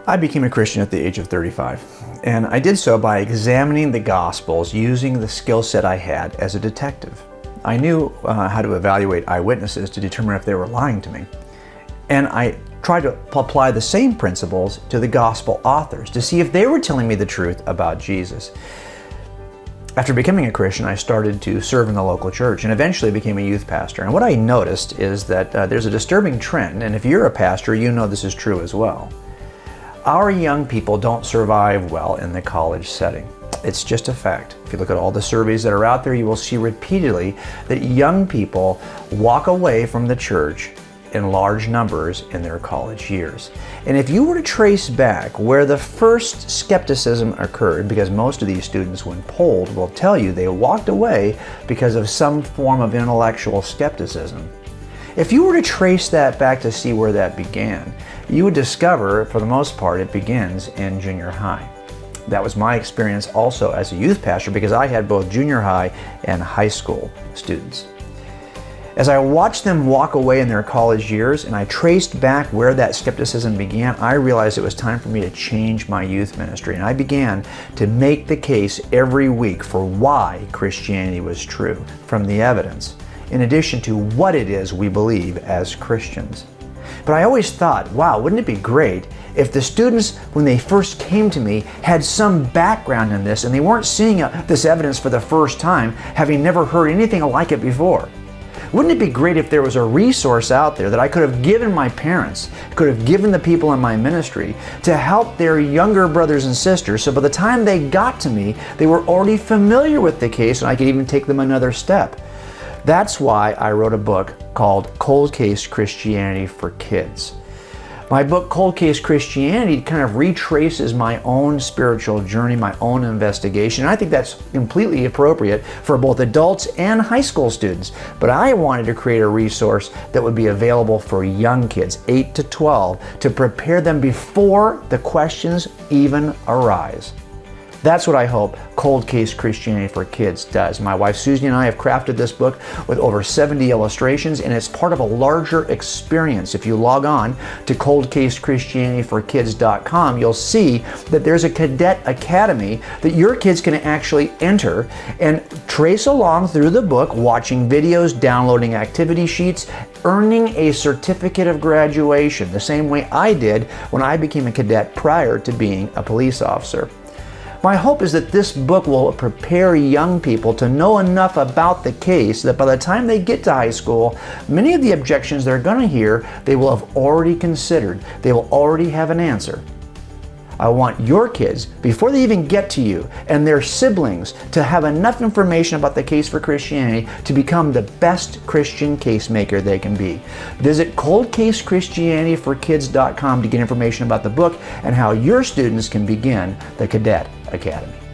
I became a Christian at the age of 35, and I did so by examining the Gospels using the skill set I had as a detective. I knew how to evaluate eyewitnesses to determine if they were lying to me, and I tried to apply the same principles to the Gospel authors to see if they were telling me the truth about Jesus. After becoming a Christian, I started to serve in the local church and eventually became a youth pastor. And what I noticed is that there's a disturbing trend, and if you're a pastor, you know this is true as well. Our young people don't survive well in the college setting. It's just a fact. If you look at all the surveys that are out there, you will see repeatedly that young people walk away from the church in large numbers in their college years. And if you were to trace back where the first skepticism occurred, because most of these students, when polled, will tell you they walked away because of some form of intellectual skepticism. If you were to trace that back to see where that began, you would discover, for the most part, it begins in junior high. That was my experience also as a youth pastor, because I had both junior high and high school students. As I watched them walk away in their college years and I traced back where that skepticism began, I realized it was time for me to change my youth ministry. And I began to make the case every week for why Christianity was true from the evidence, in addition to what it is we believe as Christians. But I always thought, wow, wouldn't it be great if the students, when they first came to me, had some background in this and they weren't seeing this evidence for the first time, having never heard anything like it before? Wouldn't it be great if there was a resource out there that I could have given my parents, could have given the people in my ministry to help their younger brothers and sisters, so by the time they got to me, they were already familiar with the case and I could even take them another step. That's why I wrote a book called Cold Case Christianity for Kids. My book, Cold Case Christianity, kind of retraces my own spiritual journey, my own investigation. And I think that's completely appropriate for both adults and high school students. But I wanted to create a resource that would be available for young kids, 8 to 12, to prepare them before the questions even arise. That's what I hope Cold Case Christianity for Kids does. My wife Susie and I have crafted this book with over 70 illustrations, and it's part of a larger experience. If you log on to coldcasechristianityforkids.com, you'll see that there's a cadet academy that your kids can actually enter and trace along through the book, watching videos, downloading activity sheets, earning a certificate of graduation, the same way I did when I became a cadet prior to being a police officer. My hope is that this book will prepare young people to know enough about the case that by the time they get to high school, many of the objections they're going to hear, they will have already considered. They will already have an answer. I want your kids, before they even get to you, and their siblings to have enough information about the case for Christianity to become the best Christian case maker they can be. Visit coldcasechristianityforkids.com to get information about the book and how your students can begin the Cadet Academy.